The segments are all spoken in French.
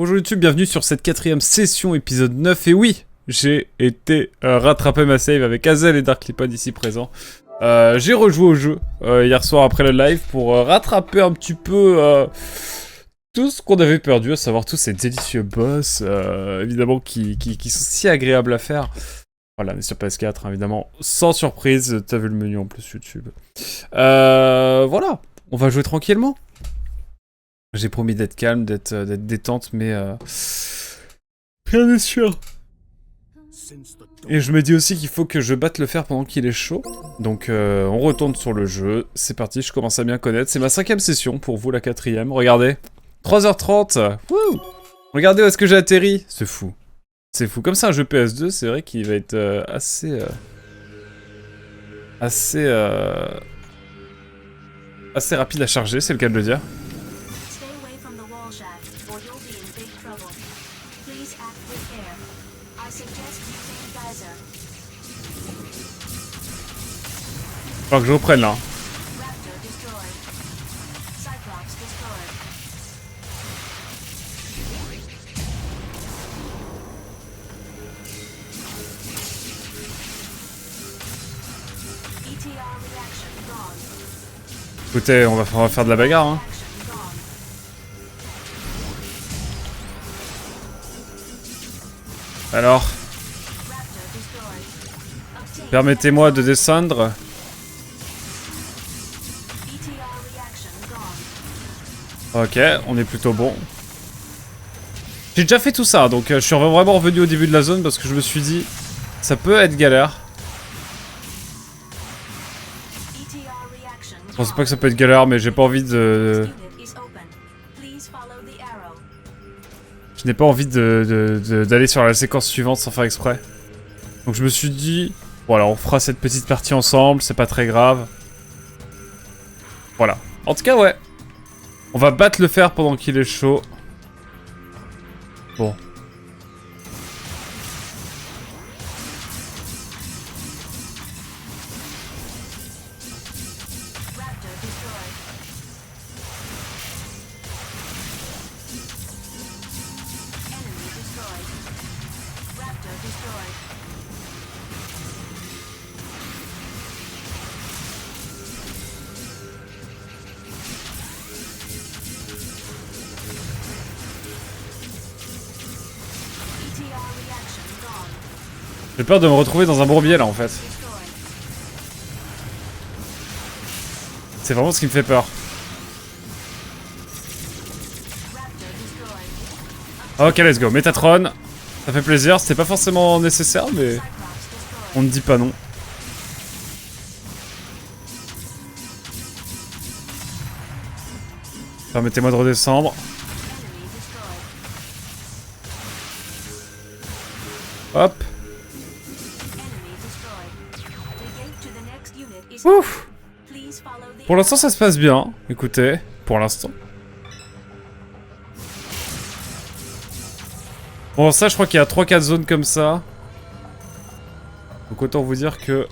Bonjour YouTube, bienvenue sur cette 4ème session, épisode 9. Et oui, j'ai été rattraper ma save avec Hazel et Darklipad ici présents. J'ai rejoué au jeu hier soir après le live pour rattraper un petit peu tout ce qu'on avait perdu, à savoir tous ces délicieux boss, évidemment, qui sont si agréables à faire. Voilà, on est sur PS4, hein, évidemment, sans surprise, t'as vu le menu en plus YouTube. Voilà, on va jouer tranquillement. J'ai promis d'être calme, d'être détente, mais rien n'est sûr. Et je me dis aussi qu'il faut que je batte le fer pendant qu'il est chaud. Donc on retourne sur le jeu, c'est parti, je commence à bien connaître. C'est ma 5ème session, pour vous la 4ème, regardez. 3h30, wouh. Regardez où est-ce que j'ai atterri, c'est fou. C'est fou, comme c'est un jeu PS2, c'est vrai qu'il va être assez rapide à charger, c'est le cas de le dire. Faut que je reprenne là. Écoutez, on va faire de la bagarre, hein. Alors, permettez-moi de descendre. Ok, on est plutôt bon. J'ai déjà fait tout ça, donc je suis vraiment revenu au début de la zone parce que je me suis dit, ça peut être galère. Je pense pas que ça peut être galère, mais j'ai pas envie de... Je n'ai pas envie d'aller sur la séquence suivante sans faire exprès. Donc je me suis dit, voilà, on fera cette petite partie ensemble, c'est pas très grave. Voilà. En tout cas, ouais. On va battre le fer pendant qu'il est chaud. Bon. J'ai peur de me retrouver dans un bourbier là en fait. C'est vraiment ce qui me fait peur. Ok, let's go. Métatron. Ça fait plaisir. C'était pas forcément nécessaire, mais on ne dit pas non. Permettez-moi de redescendre. Hop. Ouf. Pour l'instant ça se passe bien, écoutez, pour l'instant. Bon ça je crois qu'il y a 3-4 zones comme ça. Donc autant vous dire que...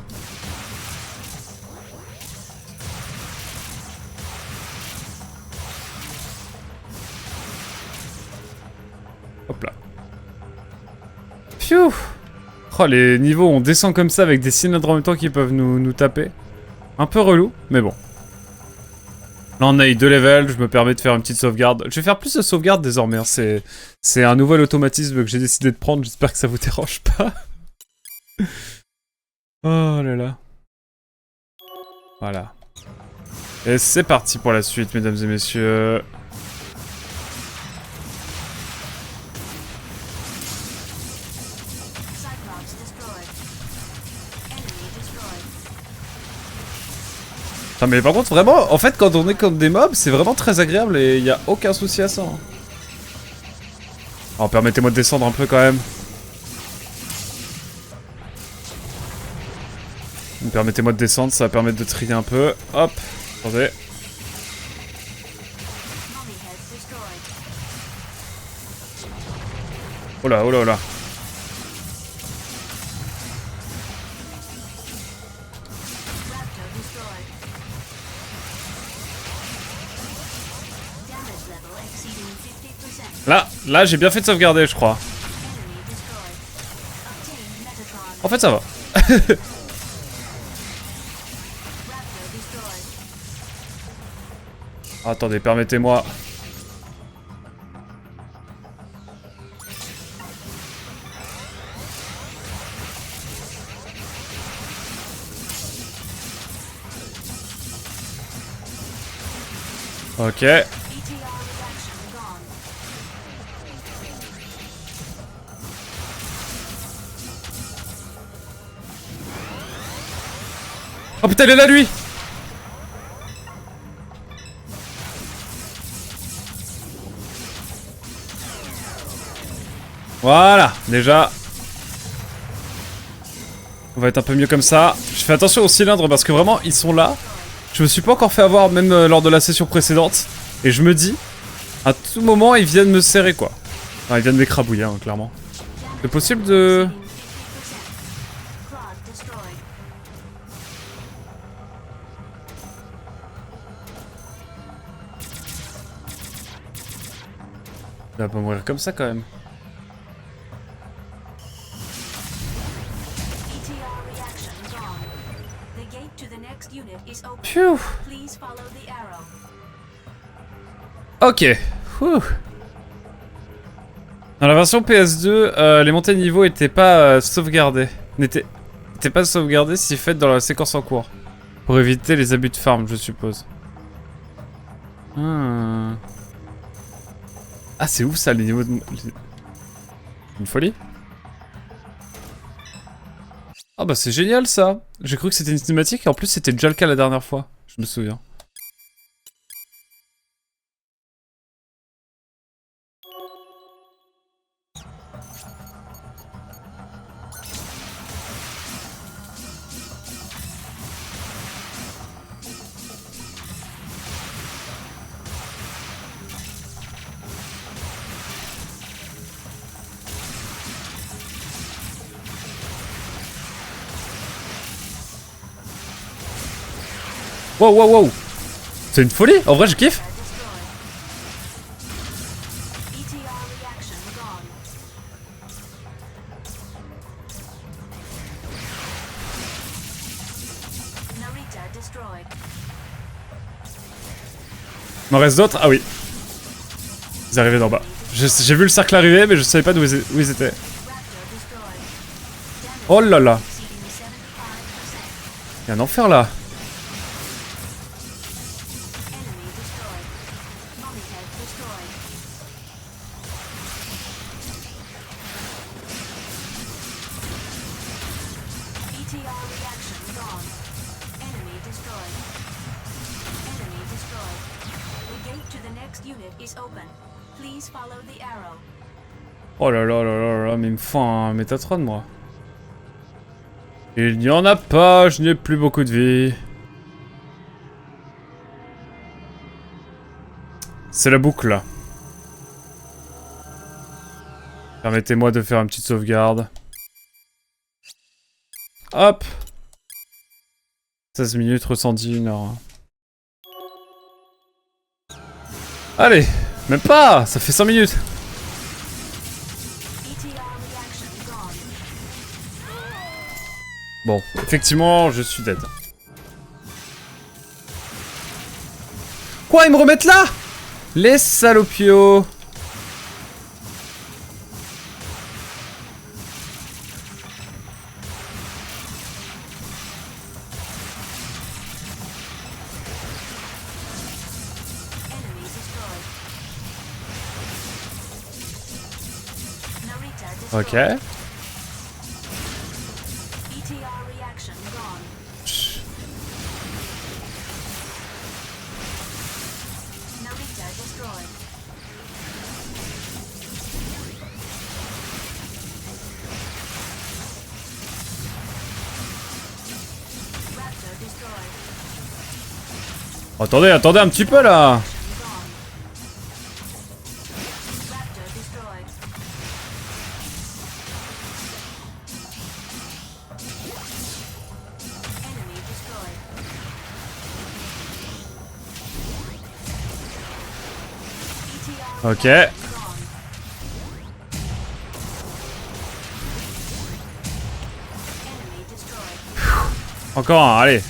Hop là. Pfiou. Oh les niveaux on descend comme ça avec des cylindres en même temps qui peuvent nous taper. Un peu relou, mais bon. Là on a eu 2 levels, je me permets de faire une petite sauvegarde. Je vais faire plus de sauvegarde désormais, hein. C'est un nouvel automatisme que j'ai décidé de prendre, j'espère que ça vous dérange pas. Oh là là. Voilà. Et c'est parti pour la suite, mesdames et messieurs. Putain, mais par contre, vraiment, en fait, quand on est contre des mobs, c'est vraiment très agréable et il n'y a aucun souci à ça. Hein. Alors, permettez-moi de descendre un peu quand même. Permettez-moi de descendre, ça va permettre de trier un peu. Hop, attendez. Oh là, oh là, oh là. Là, j'ai bien fait de sauvegarder, je crois. En fait, ça va. Attendez, permettez-moi. Ok. Oh putain, il est là, lui! Voilà, déjà. On va être un peu mieux comme ça. Je fais attention aux cylindres parce que vraiment, ils sont là. Je me suis pas encore fait avoir, même lors de la session précédente. Et je me dis, à tout moment, ils viennent me serrer, quoi. Enfin, ils viennent m'écrabouiller, hein, clairement. C'est possible de... Il va pas mourir comme ça, quand même. Phew. Ok. Whew. Dans la version PS2, les montées de niveau étaient pas sauvegardées. N'étaient pas sauvegardées si faites dans la séquence en cours. Pour éviter les abus de farm, je suppose. Ah, c'est ouf ça, les niveaux de... Une folie. Ah bah c'est génial ça. J'ai cru que c'était une cinématique et en plus c'était déjà le cas la dernière fois. Je me souviens. Wow, wow, wow. C'est une folie. En vrai, je kiffe. Il m'en reste d'autres? Ah oui. Ils arrivaient d'en bas. J'ai vu le cercle arriver, mais je savais pas d'où ils étaient. Oh là là. Il y a un enfer là. Oh là là là là là, mais il me faut un Métatron moi. Il n'y en a pas, je n'ai plus beaucoup de vie. C'est la boucle là. Permettez-moi de faire une petite sauvegarde. Hop. 16 minutes, ressenti, 1 heure. Allez, même pas, ça fait 5 minutes. Bon, effectivement, je suis dead. Quoi, ils me remettent là? Les salopios. Ok. Attendez, attendez un petit peu là. Ok. Encore un, allez.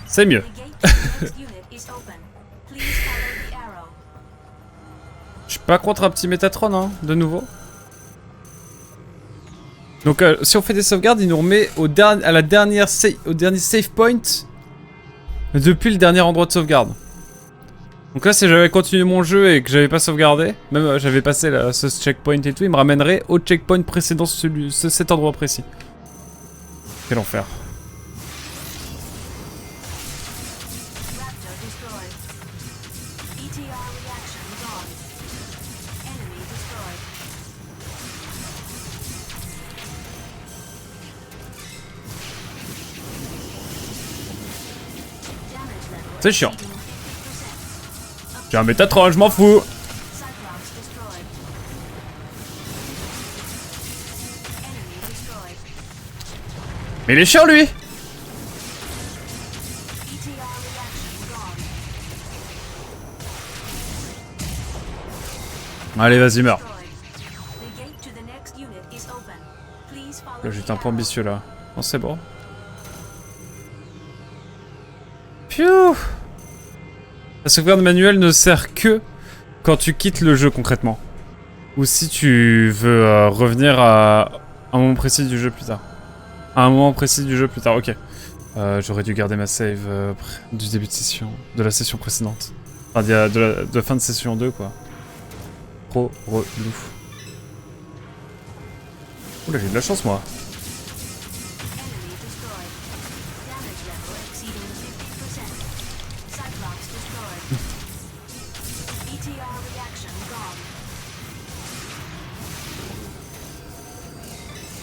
C'est mieux. Je suis pas contre un petit Métatron, hein, de nouveau. Donc si on fait des sauvegardes, il nous remet au dernier save point depuis le dernier endroit de sauvegarde. Donc là, si j'avais continué mon jeu et que j'avais pas sauvegardé, même j'avais passé ce checkpoint et tout, il me ramènerait au checkpoint précédent cet endroit précis. Quel enfer. C'est chiant. J'ai un Métatron, je m'en fous. Mais il est chiant lui. Allez, vas-y, meurs. Là, j'étais un peu ambitieux là. Non, c'est bon. Piou. La sauvegarde manuelle ne sert que quand tu quittes le jeu concrètement. Ou si tu veux revenir à un moment précis du jeu plus tard. À un moment précis du jeu plus tard, ok. J'aurais dû garder ma save du début de session, de la session précédente. Enfin, de la fin de session 2, quoi. Trop relou. Oula, j'ai de la chance, moi.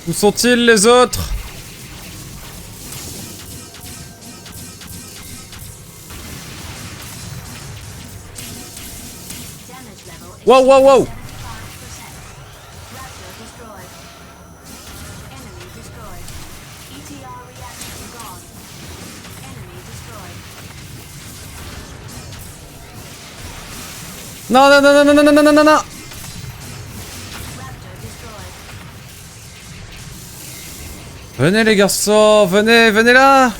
Où sont-ils les autres? Wow, wow, wow! Non, non, non, non, non, non, non, non, non, non! Venez les garçons, venez, venez là!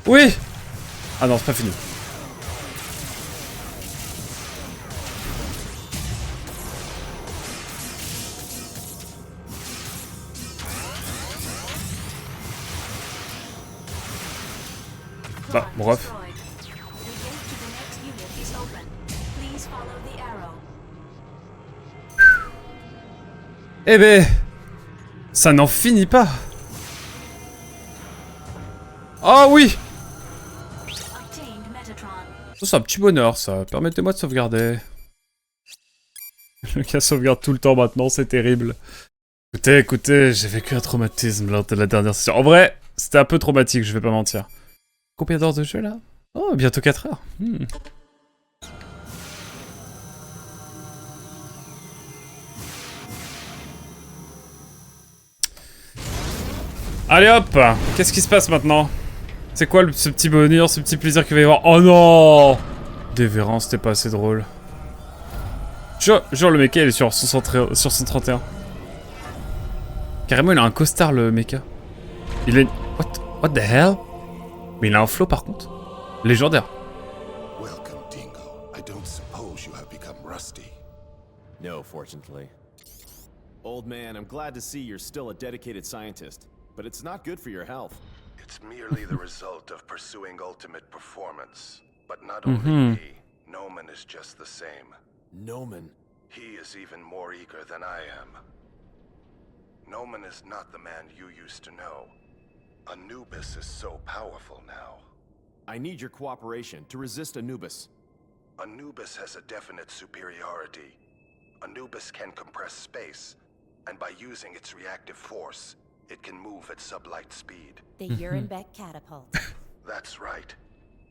Oui! Ah non, c'est pas fini. Bah, bref. Eh ben, ça n'en finit pas. Oh oui! Ça, c'est un petit bonheur, ça. Permettez-moi de sauvegarder. Le gars sauvegarde tout le temps maintenant, c'est terrible. Écoutez, j'ai vécu un traumatisme lors de la dernière session. En vrai, c'était un peu traumatique, je vais pas mentir. Combien d'heures de jeu, là? Oh, bientôt 4 heures. Allez hop! Qu'est-ce qui se passe maintenant? C'est quoi ce petit bonheur, ce petit plaisir qu'il va y avoir? Oh non! Dévérance, c'était pas assez drôle. Genre le mecha il est sur 131. Carrément il a un costard le mecha. Il est... What the hell? Mais il a un flow par contre. Légendaire. Welcome, Dingo. I don't suppose you have become rusty. No, fortunately. Old man, I'm glad to see you're still a dedicated scientist, but it's not good for your health. It's merely the result of pursuing ultimate performance. But not only me, Noman is just the same. Noman. He is even more eager than I am. Noman is not the man you used to know. Anubis is so powerful now. I need your cooperation to resist Anubis. Anubis has a definite superiority. Anubis can compress space, and by using its reactive force, it can move at sublight speed. The Urenbeck catapult. That's right.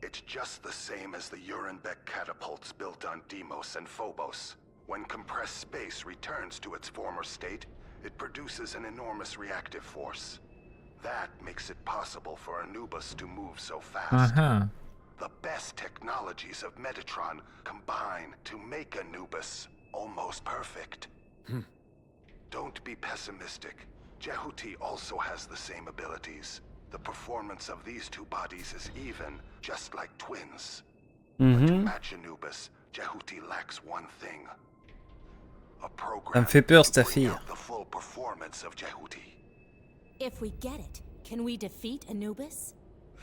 It's just the same as the Urenbeck catapults built on Deimos and Phobos. When compressed space returns to its former state, it produces an enormous reactive force. That makes it possible for Anubis to move so fast. The best technologies of Metatron combine to make Anubis almost perfect. Don't be pessimistic. Jehuti also has the same abilities. The performance of these two bodies is even, just like twins. But to match Anubis, Jehuti lacks one thing. A program Ça me fait peur, cette to bring affaire. out the full performance of Jehuti. If we get it, can we defeat Anubis?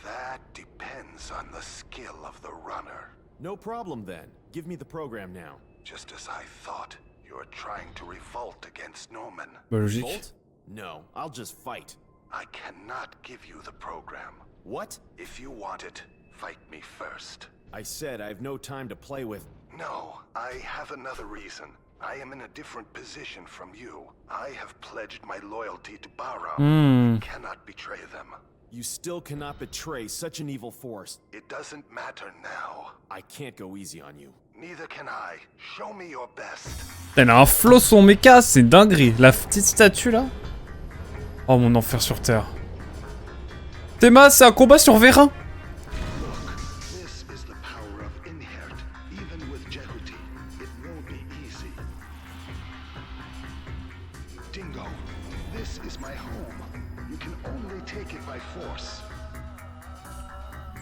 That depends on the skill of the runner. No problem then. Give me the program now. Just as I thought, you're trying to revolt against Norman. Bah, logique. Bolt? No, I'll just fight. I cannot give you the program. What? If you want it, fight me first. I said I have no time to play with. No, I have another reason. I am in a different position from you. I have pledged my loyalty to Bahram. Cannot betray them. You still cannot betray such an evil force. It doesn't matter now. I can't go easy on you. Neither can I. Show me your best. Elle a un flow son méca, c'est dinguerie. La petite statue là. Oh mon enfer sur terre. Théma, c'est un combat sur Vérin. This is the power of Inhert. Even with Jehuti, it won't be easy. Dingo, this is my home. You can only take it by force.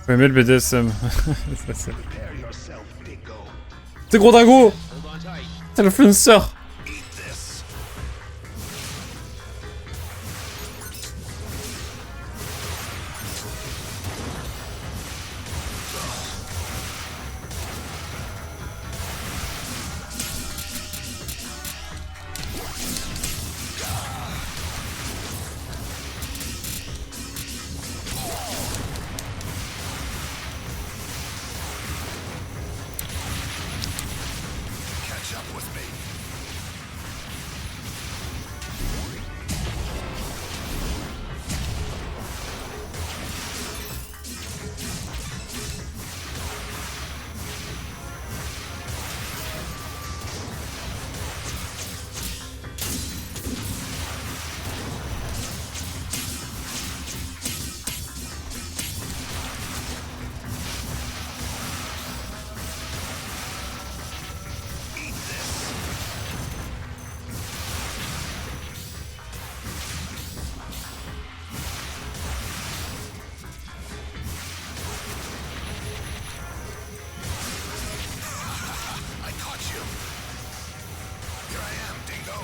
Faut aimer le BDSM. Ça, c'est... Prepare yourself, Dingo. C'est gros dingo. Hold on tight. C'est l'influenceur. Eat this. Catch up with me. I caught you. Here I am, Dingo.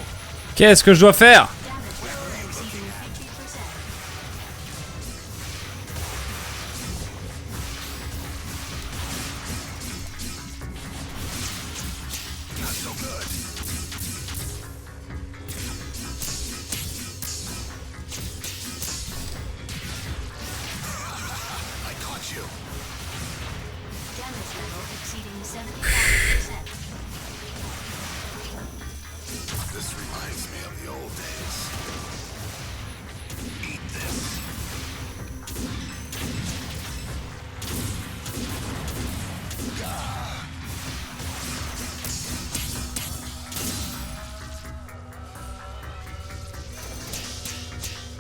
Qu'est-ce que je dois faire? Not so good. I caught you. Damage level exceeding 75%. This reminds me of the old days. Eat this.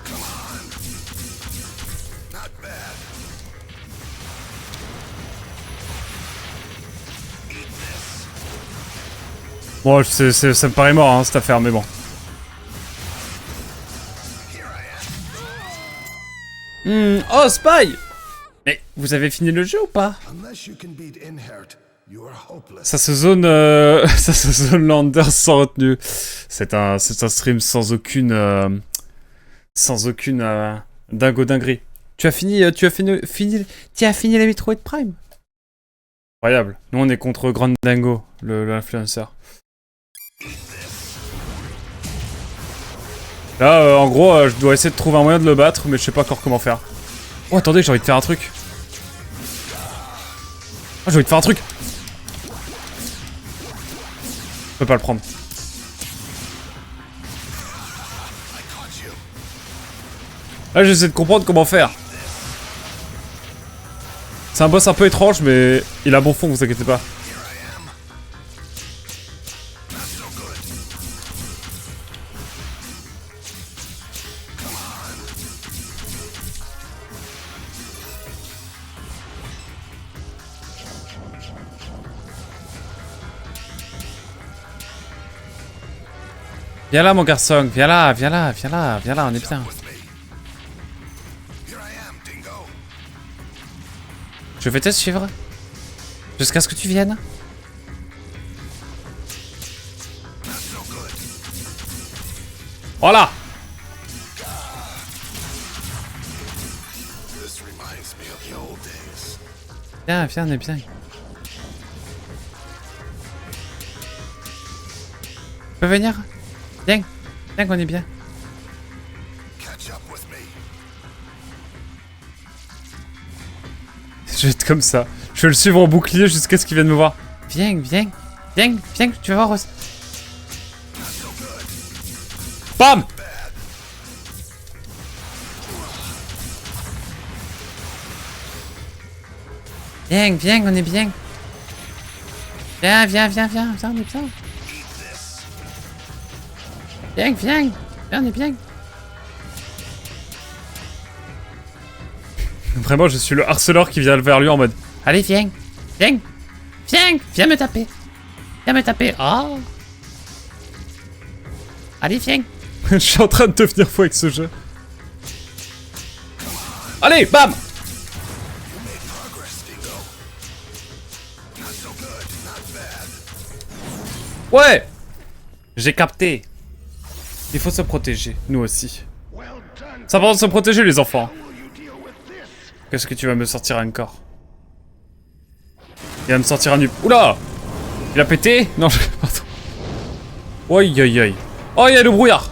Come on. Not bad. Eat this. Bon, ça me paraît mort, hein, cette affaire, mais bon. Here I am. Oh, Spy! Mais vous avez fini le jeu ou pas? Unless you can beat Inhert, you are hopeless. Ça se zone, ça se zone Lander sans retenue. C'est un stream sans aucune dingo-dinguerie. Tu as fini la Metroid Prime? Incroyable. Nous on est contre Grand Dingo, l'influenceur. Là, en gros, je dois essayer de trouver un moyen de le battre, mais je sais pas encore comment faire. Oh, attendez, j'ai envie de faire un truc. Oh, j'ai envie de faire un truc. Je peux pas le prendre. Là, j'essaie de comprendre comment faire. C'est un boss un peu étrange, mais il a bon fond, vous inquiétez pas. Viens là, mon garçon. Viens là, viens là, viens là, viens là, on est bien. Je vais te suivre. Jusqu'à ce que tu viennes. Voilà. Viens, viens, on est bien. Tu peux venir? Viens, viens qu'on est bien. Je vais être comme ça. Je vais le suivre en bouclier jusqu'à ce qu'il vienne me voir. Viens, viens, viens, viens, tu vas voir. Bam! Viens, viens, on est bien. Viens, viens, viens, viens, viens, on est bien. Viens, viens, viens, on est bien. Vraiment, je suis le harceleur qui vient vers lui en mode allez, viens, viens, viens, viens me taper. Viens me taper. Oh. Allez, viens. Je suis en train de devenir fou avec ce jeu. Allez, bam. Ouais. J'ai capté. Il faut se protéger, nous aussi. C'est important de se protéger, les enfants. Qu'est-ce que tu vas me sortir encore? Il va me sortir un nu... Oula! Il a pété? Non, je... Pardon. Oi, oi, oi. Oh, il y a le brouillard!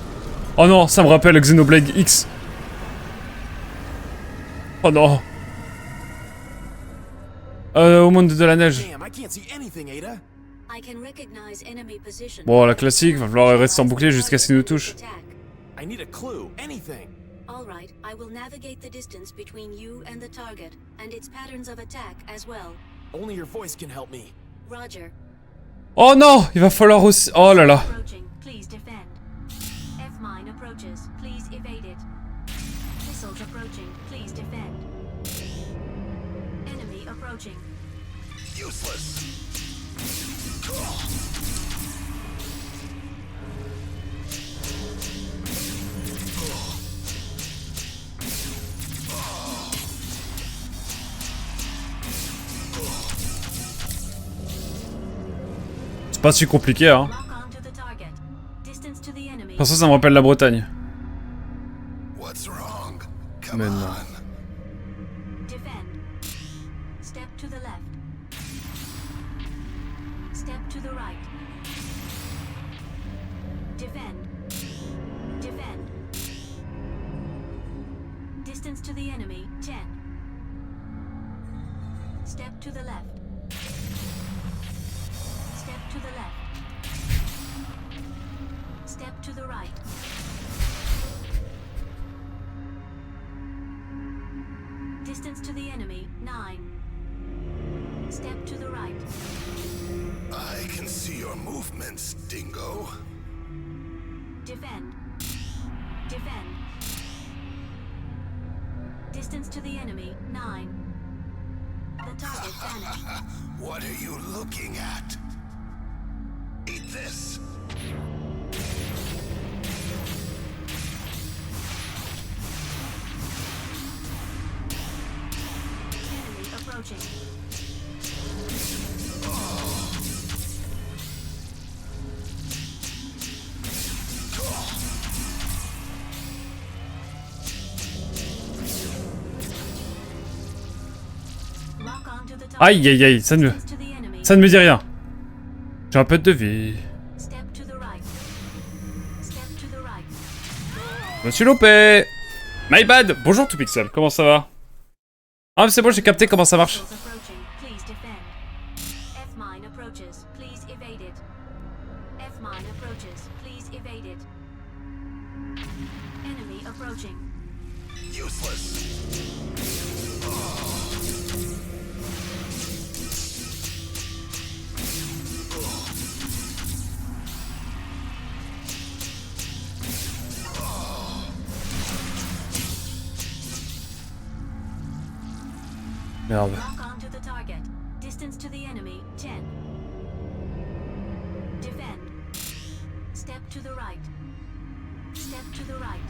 Oh non, ça me rappelle Xenoblade X. Oh non. Au monde de la neige. Bon, la classique, va falloir rester en bouclier jusqu'à ce qu'il nous touche. All right, I will navigate the distance between you and the target, and its patterns of attack as well. Only your voice can help me. Roger. Oh non, il va falloir aussi... Oh là là. Approaching, please defend. F-mine approaches, please evade it. Missiles approaching, please defend. Enemy approaching. Useless. C'est pas si compliqué, hein. Parce que ça me rappelle la Bretagne. Mais non. Step to the left. Step to the right. Defend. Defend. Distance to the enemy, 10. Step to the left. Step to the left. Step to the right. Distance to the enemy, 9. Step to the right. I can see your movements, Dingo. Defend. Defend. Distance to the enemy, 9. The target vanished. What are you looking at? Eat this. Enemy approaching. Lock onto the target. Aïe aïe aïe, ça ne me dit rien. J'ai un peu de vie. Step to the right. Step to the right. Je me suis loupé. My bad. Bonjour tout pixel, comment ça va? Ah mais c'est bon, j'ai capté comment ça marche. Approaching, please defend. F-mine approaches, please evade it. F-mine approaches, please evade it. Enemy approaching. Useless. Merde. Lock onto the target. Distance to the enemy, 10. Defend. Step to the the right. Step to the right.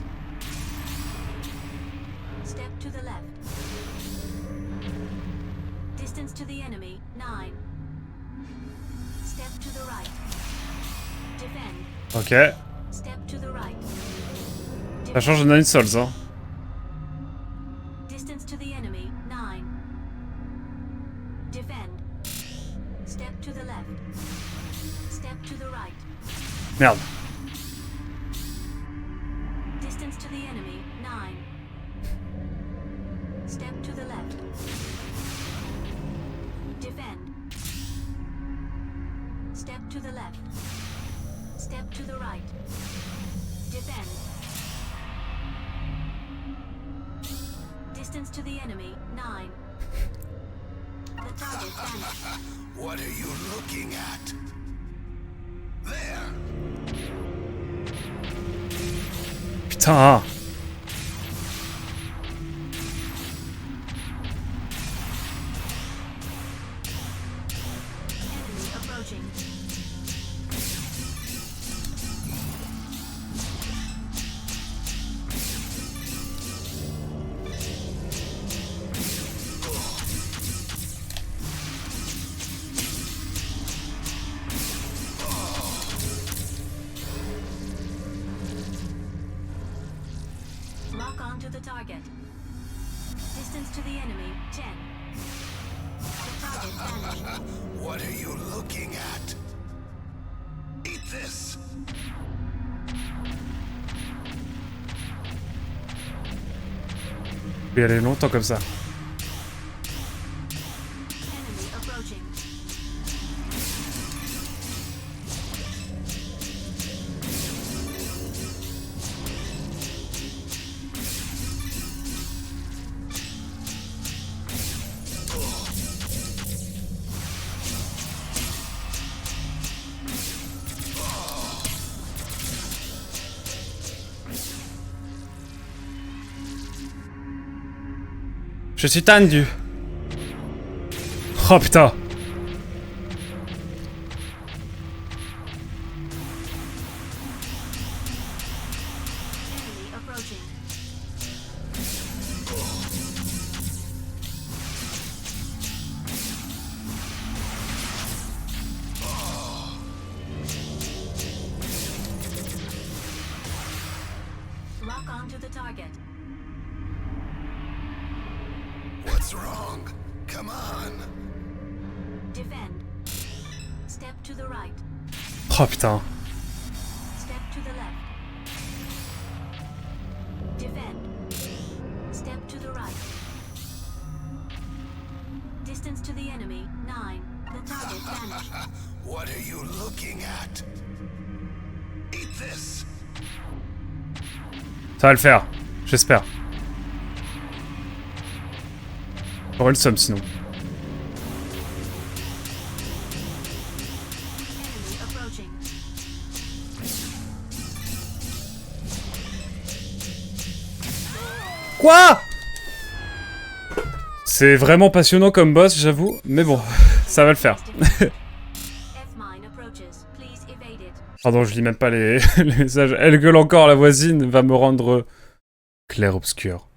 Step to the left. Distance to the enemy, 9. Step to the right. Defend. Ok. Step to the right. Ça change de Nine Souls, hein. Distance to the enemy, 9. Defend. Step to the left. Step to the right. Merde. Distance to the enemy, 9. Step to the left. Defend. Step to the left. Step to the right. Defend. Distance to the enemy, 9. The target vanished. What are you looking at? There! Putain. Enemy approaching. Lock on to the target. Distance to the enemy, 10. The target vanished. What are you looking at? Eat this! Je vais y aller longtemps comme ça. Enemy approaching. Je suis tendu. Oh putain. Enemy approaching. Lock on to the target. What's wrong? Come on! Defend. Step to the right. Oh putain. Step to the left. Defend. Step to the right. Distance to the enemy, 9. The target vanished. What are you looking at? Eat this! Ça va le faire. J'espère. J'aurai le somme sinon. Enemy approaching. Quoi? C'est vraiment passionnant comme boss, j'avoue. Mais bon, ça va le faire. F-mine approaches. Please evade it. Pardon, je lis même pas les, les messages. Elle gueule encore, la voisine va me rendre clair-obscur.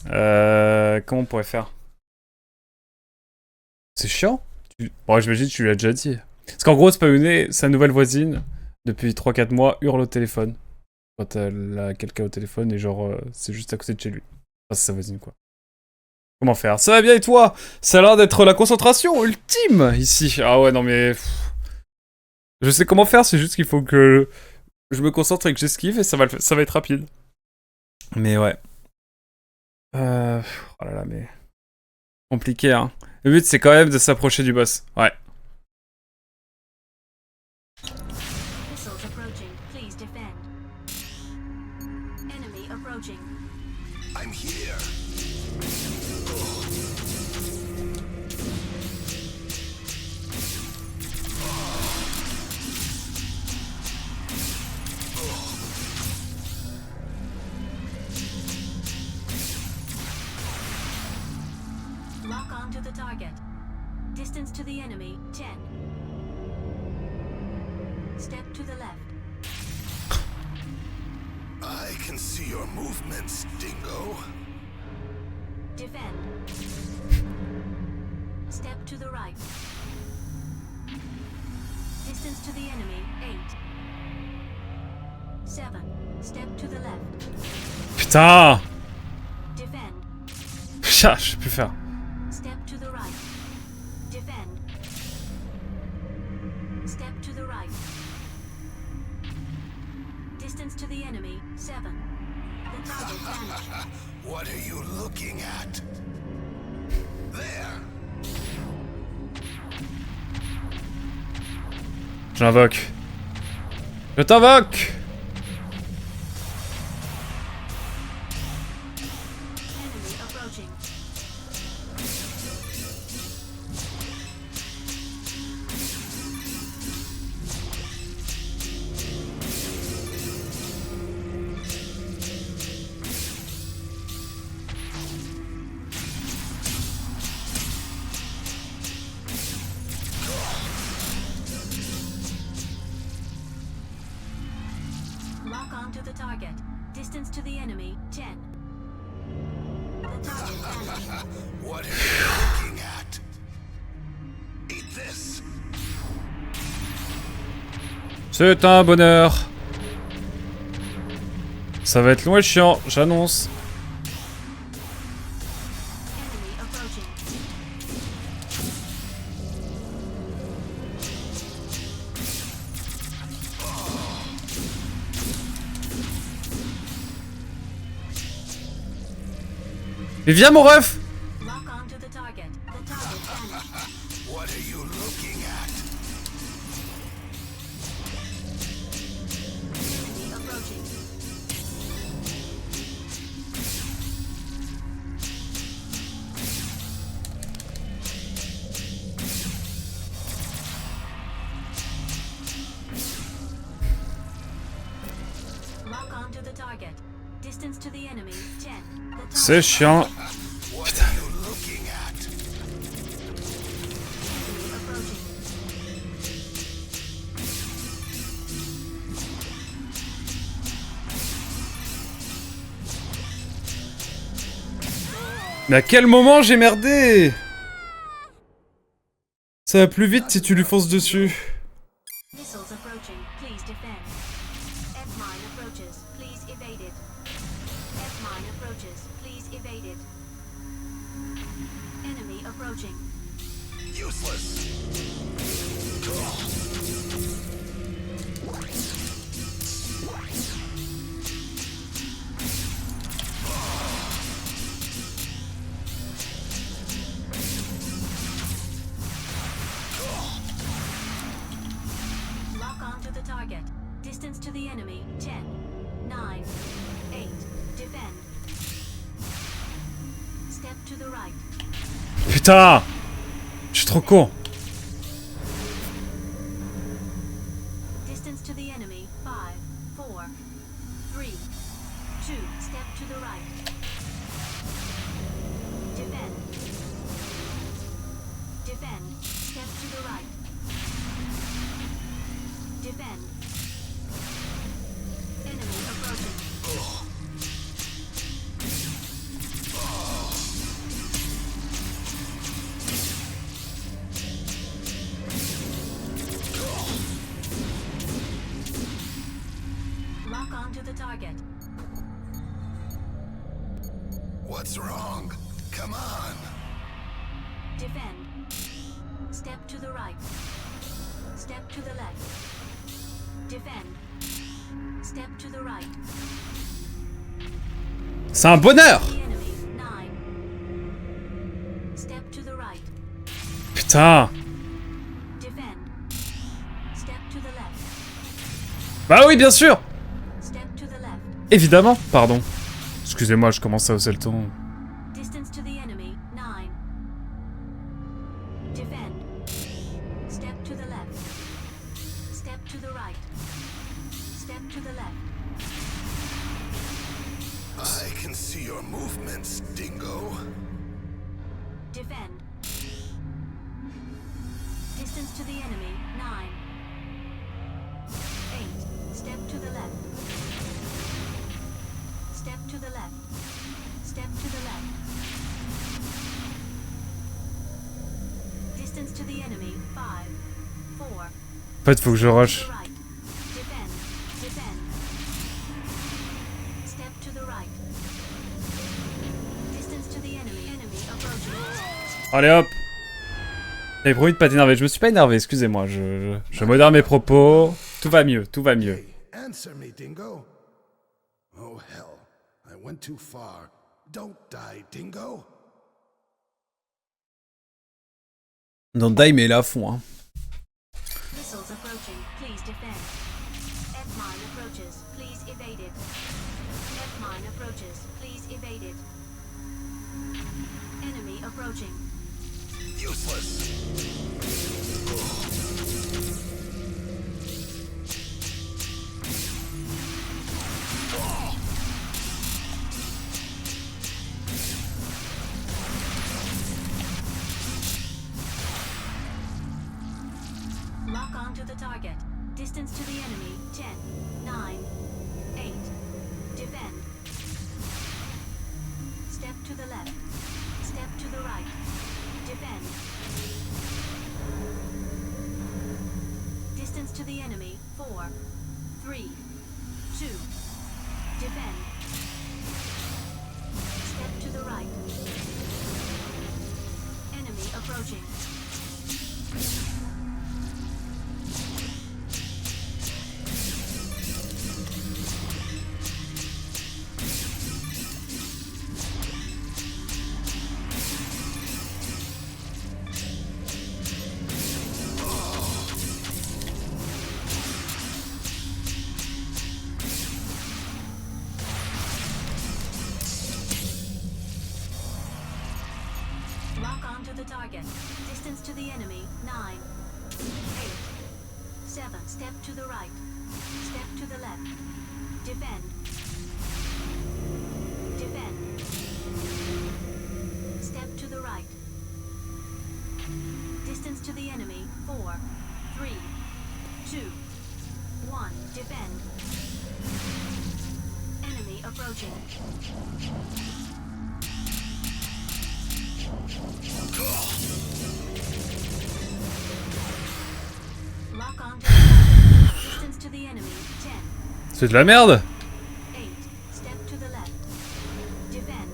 Comment on pourrait faire? C'est chiant. Bon, j'imagine que tu lui as déjà dit. Parce qu'en gros, Spawné, sa nouvelle voisine, depuis 3-4 mois, hurle au téléphone. Quand elle a quelqu'un au téléphone et genre, c'est juste à côté de chez lui. Enfin, c'est sa voisine, quoi. Comment faire? Ça va bien et toi? Ça a l'air d'être la concentration ultime, ici. Ah ouais, non mais... Je sais comment faire, c'est juste qu'il faut que je me concentre et que j'esquive et ça va être rapide. Mais ouais. Oh là là, mais... Compliqué, hein. Le but, c'est quand même de s'approcher du boss. Ouais. Missiles approaching. Please defend. Enemy approaching. I'm here! Lock on to the target. Distance to the enemy, 10. Step to the left. I can see your movements, Dingo. Defend. Step to the right. Distance to the enemy, 8. 7. Step to the left. Putain. Defend. Putain, je sais plus faire. Step to the right. Defend. Step to the right. Distance to the enemy, 7. The target vanished. What are you looking at? There. J'invoque. Je t'invoque. Enemy approaching. Lock on to the target. Distance to the enemy, 10. The target vanished. What are you looking at? Eat this. C'est un bonheur. Ça va être long et chiant, j'annonce. Enemy approaching. Mais viens mon ref. Lock on to the target. The target vanished. What are you looking at? Enemy approaching. Lock on to the target. Distance to the enemy, 10. The target C'est chiant. What are you looking at? enemy approaching. Mais à quel moment j'ai merdé? Ça va plus vite si tu lui fonces dessus. Missiles approaching. Please defend. F-mine approaches. Please evade it. F-mine approaches. Please evade it. Enemy approaching. Useless. Lock on to the target. Distance to the enemy, 10. 9. 8. Defend. Step to the right. Putain. Je suis trop con. Distance to the enemy, 5. 4. 3. 2. Step to the right. Defend. Defend. Step to the right. Defend. Enemy approaching. Lock on to the target. What's wrong? Come on. Defend. Step to the right. Step to the left. Defend. Step to the right. C'est un bonheur. The enemy, 9. Step to the right. Putain. Defend. Step to the left. Bah oui, bien sûr. Step to the left. Évidemment. Pardon. Excusez-moi, je commence à hausser le ton. Distance to the enemy, 9. Defend. Step to the left. Step to the right. Step to the left. I can see your movements, Dingo. Defend. Distance to the enemy, 9. 8. Step to the left. the left. Step to the left. Distance to the enemy, 5, 4. En fait, faut que je rush. To the right. Defend. Defend. Step to the right. Distance to the enemy. Enemy approaching. Allez hop. J'avais promis de pas t'énerver. Je me suis pas énervé, excusez-moi. Je modère mes propos. Tout va mieux, tout va mieux. Hey, answer me, Dingo. Oh, hell. I went too far. Don't die, Dingo. Don't die, mais là à fond, hein. Missiles approaching. Please defend. F-mine approaches. Please evade it. F-mine approaches. Please evade it. Enemy approaching. Useless. Lock on to the target. Distance to the enemy, 10, 9, 8. Defend. Step to the left. Step to the right. Defend. Distance to the enemy, 4, 3, 2. Defend. Step to the right. Enemy approaching. Lock on to the target. Distance to the enemy, 9, 8, 7. Step to the right. Step to the left. Defend. Defend. Step to the right. Distance to the enemy, 4, 3, 2, 1. Defend. Enemy approaching. Lock on to the target. Distance to the enemy, 10, C'est de la merde. 8. Step to the left. Defend.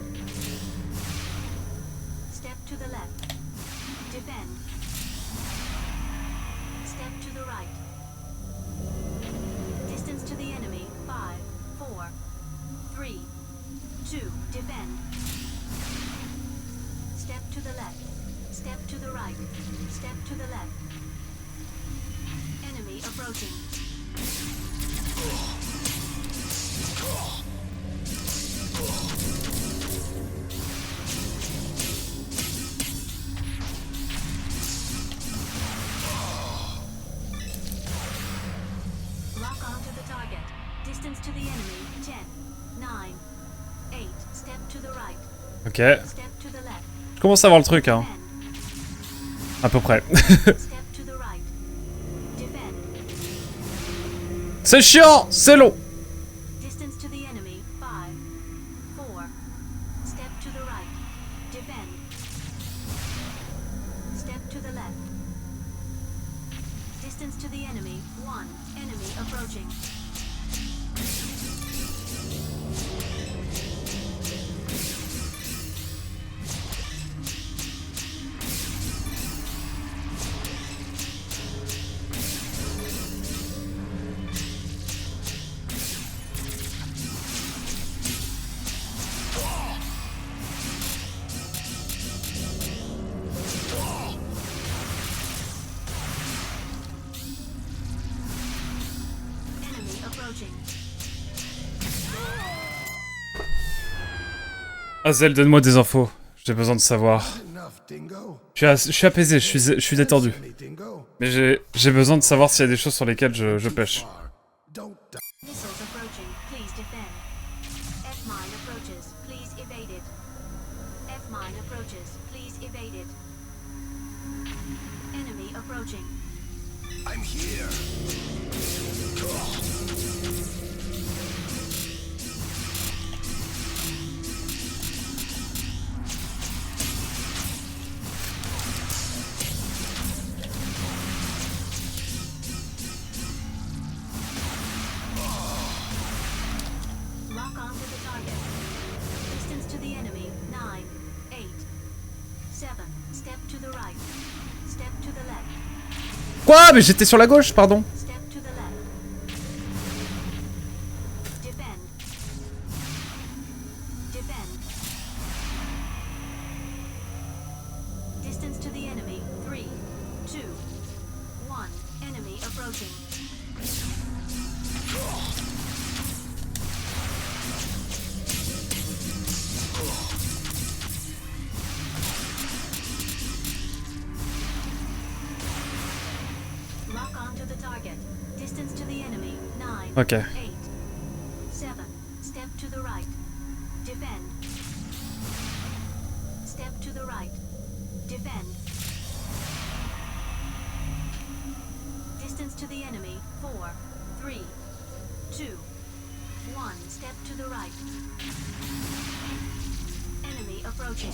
Step to the left. Defend. Step to the right. Distance to the enemy, 5, 4, 3, 2. Defend. Step to the left. Step to the right. Step to the left. Enemy approaching. Lock on to the target. Distance to the enemy, 10, 9, 8. Step to the right. Ok. Step to the left. Je commence à voir le truc, hein. Defend. À peu près. Step to the right. Defend. C'est chiant, c'est long. Distance to the enemy, 5, 4. Step to the right. Defend. Step to the left. Distance to the enemy, 1. Enemy approaching. Enemy approaching. Azel, donne-moi des infos. J'ai besoin de savoir. Enough, Dingo. Je suis apaisé, je suis détendu. Answer me, Dingo. Mais j'ai besoin de savoir s'il y a des choses sur lesquelles je pêche. Far. Don't die. Missiles approaching. Please defend. F-mine approaches. Please evade it. F-mine approaches. Please evade it. Enemy approaching. I'm here. to the right. Step to the left. Quoi? Mais j'étais sur la gauche, pardon. Step to the left. Defend. Defend. Distance to the enemy. 3, 2, 1. Enemy approaching. Lock onto the target. Distance to the enemy. 9, Ok. 8, 7. Step to the right. Defend. Step to the right. Defend. Distance to the enemy. 4, 3, 2, 1. Step to the right. Enemy approaching.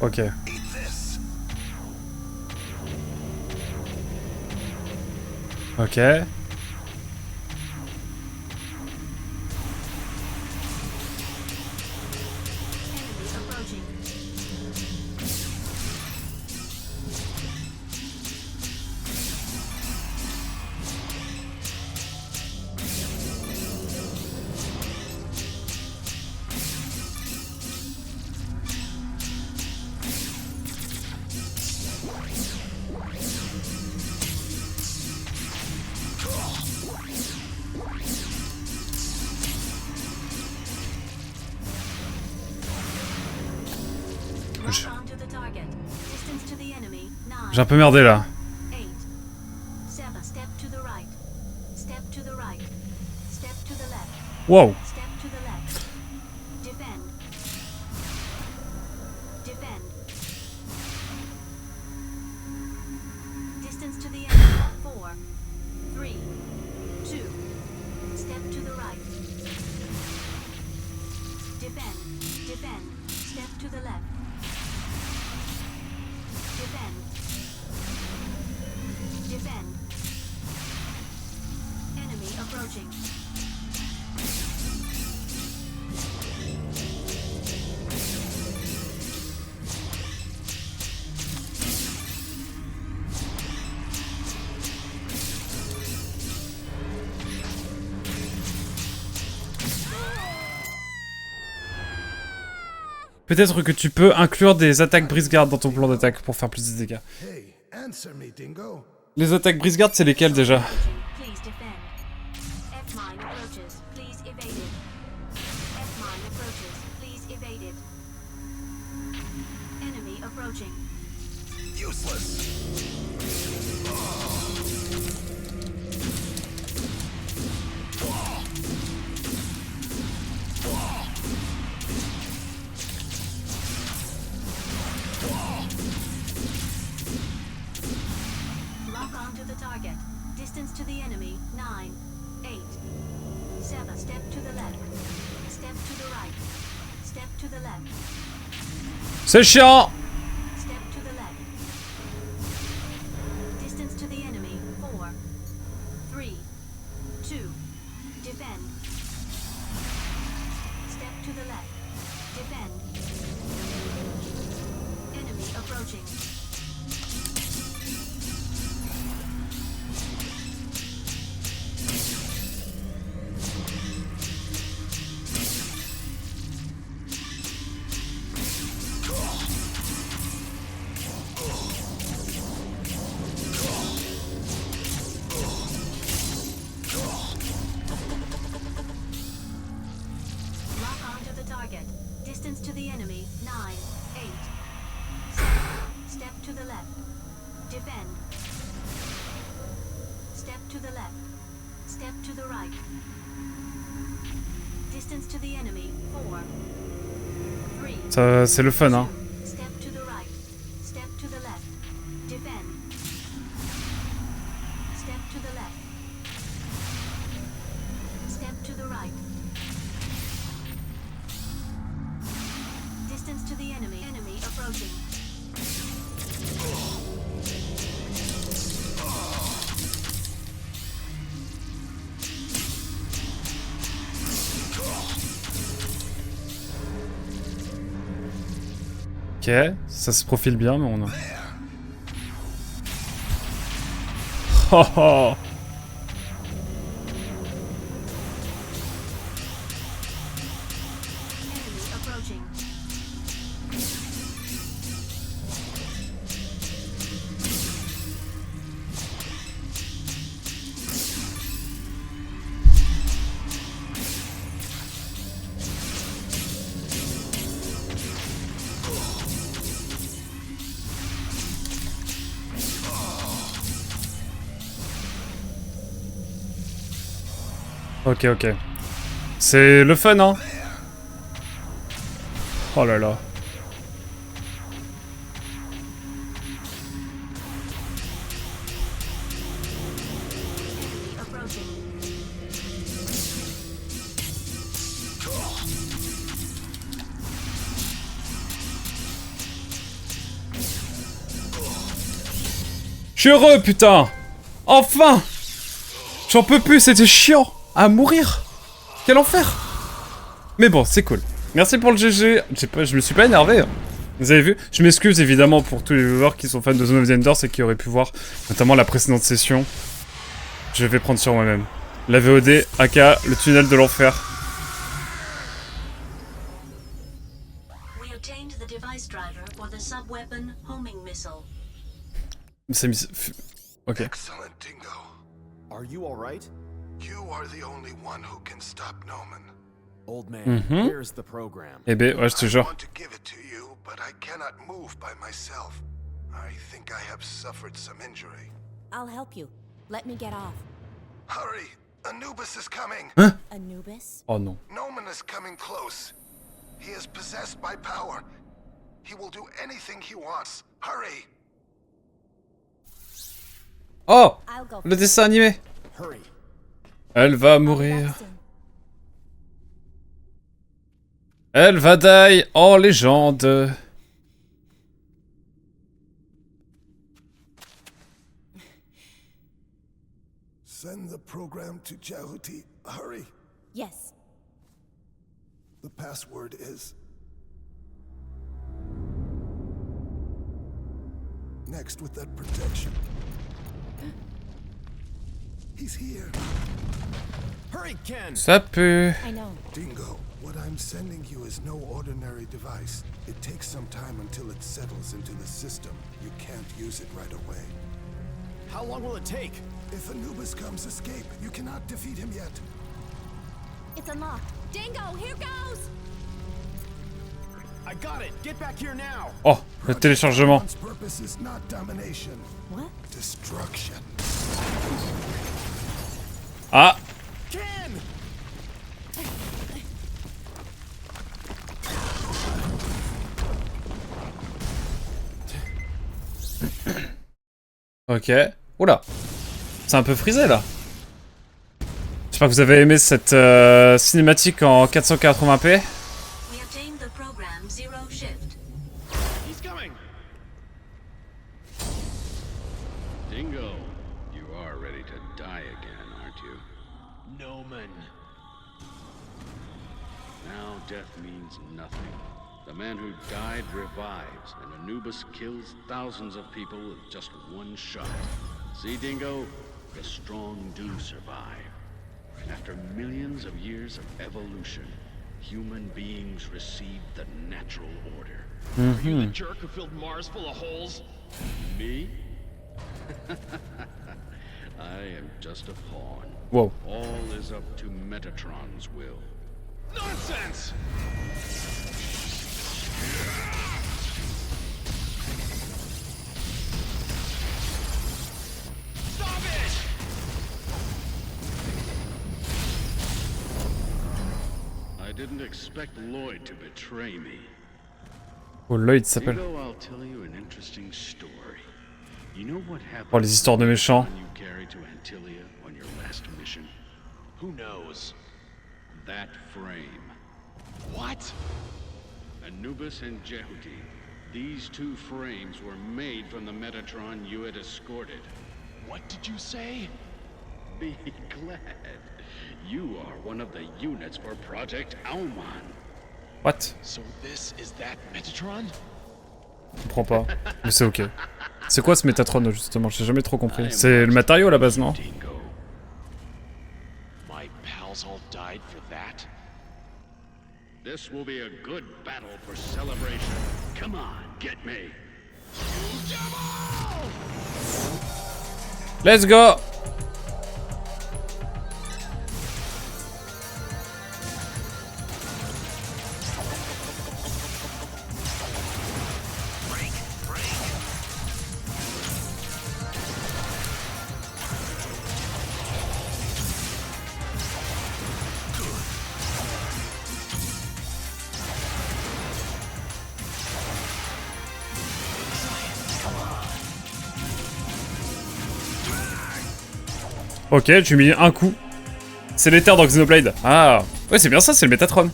Ok. Eat this. Ok. Enemy approaching. Lock onto the target. Distance to the enemy. 9, J'ai un peu merdé là. 8, 7. Step to the right. Step to the right. Step to the left. Wow. Step to the left. Defend. Defend. Distance to the enemy. 4, 3, 2. Step to the right. Defend. Defend. Step to the left. Defend. Defend. Enemy approaching. Peut-être que tu peux inclure des attaques brise-garde dans ton plan d'attaque pour faire plus de dégâts. Hey, answer me, Dingo. Les attaques brise-garde, c'est lesquelles déjà? Please defend. F-mine approaches. Please evade it. F-mine approaches. Please evade it. Enemy approaching. Useless. Lock onto the target. Distance to the enemy. 9, 8, 7. Step to the left. Step to the right. Step to the left. C'est chiant! Step to the left. Distance to the enemy. 4, 3, 2. Defend. Step to the left. Defend. Enemy approaching. Lock onto the target. Distance to the enemy. 9, 8, 7. Step to the left. Defend. Step to the left. Step to the right. Distance to the enemy. 4, 3, Ça, c'est le fun, hein. Step to the right. Step to the left. Defend. Step to the left. Step to the right. Distance to the enemy. Enemy approaching. approaching. Ok, ça se profile bien, mais on a... Oh oh. Enemy approaching. Ok, ok. C'est le fun, hein. Oh là là. Enemy approaching. Je suis heureux, putain. Enfin. J'en peux plus, c'était chiant. À mourir. Quel enfer. Mais bon, c'est cool. Merci pour le GG. Je me suis pas énervé. Hein. Vous avez vu? Je m'excuse évidemment pour tous les viewers qui sont fans de Zone of the Enders et qui auraient pu voir notamment la précédente session. Je vais prendre sur moi-même. La VOD, aka le tunnel de l'enfer. We obtained the device driver for the sub-weapon homing missile. C'est mis... Ok. Excellent, Dingo. Are you alright? You are the only one who can stop Noman. Old man, where's the program? Eh ben, ouais, je te I jure. want to give it to you, but I cannot move by myself. I think I have suffered some injury. I'll help you. Let me get off. Hurry! Anubis is coming! Anubis? Oh non. Noman is coming close. He is possessed by power. He will do anything he wants. Hurry! Oh! I'll go. Le dessin animé. Hurry. Elle va mourir. Elle va die en légende. Send the program to Jehuti. Hurry! Yes. The password is... next with that protection. He's here. Hurry, Ken! Ça pue. I know. Dingo, what I'm sending you is no ordinary device. It takes some time until it settles into the system. You can't use it right away. How long will it take? If Anubis comes, escape. You cannot defeat him yet. It's unlocked. Dingo, here goes! I got it! Get back here now! Oh, le téléchargement. Its purpose is not domination. What? Destruction. Ah. Ken! Ok. Oula. C'est un peu frisé là. J'espère que vous avez aimé cette cinématique en 480p. We obtained the program Zero Shift. He's coming! Dingo, you are ready to die again, aren't you? Noman. Now death means nothing. The man who died revives, and Anubis kills thousands of people with just one shot. See, Dingo? The strong do survive. And after millions of years of evolution, human beings received the natural order. Are you the jerk who filled Mars full of holes? Me? I am just a pawn. Wow. All is up to Metatron's will. Nonsense! Stop it! I didn't expect Lloyd to betray me. Oh, Lloyd s'appelle. Dingo, I'll tell you an interesting story. You know what happened Oh, les histoires de méchants. when you carried to Antilia on your last mission? Who knows? That frame. What? Anubis and Jehuti, These two frames were made from the Metatron you had escorted. What did you say? Be glad. You are one of the units for Project Auman. What? So this is that Metatron? Je comprends pas. Mais c'est ok. C'est quoi ce Metatron justement? J'ai jamais trop compris. C'est le matériau à la base, non? Dingo. My pals all died for that? This will be a good battle for celebration. Come on, get me. Let's go! Ok, tu mis un coup. C'est l'éther dans Xenoblade. Ah, ouais, c'est bien ça, c'est le Metatron.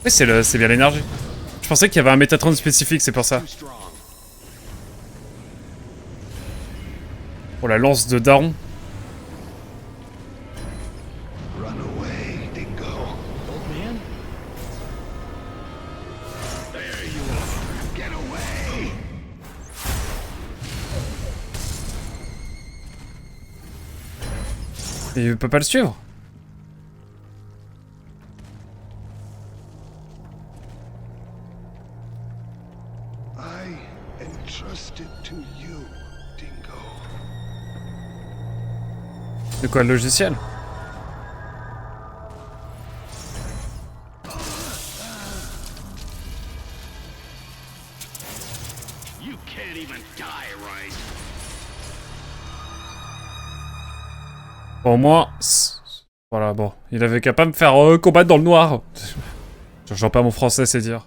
Oui, c'est bien l'énergie. Je pensais qu'il y avait un Metatron spécifique, c'est pour ça. Oh, la lance de Daron. Run away, Dingo. Old man? There you are. Get away. Et il peut pas le suivre. I entrusted to you, Dingo. De quoi, le logiciel? You can't even die right. Bon, au moins... Voilà, bon. Il avait qu'à pas me faire combattre dans le noir. J'en perds mon français, c'est dire.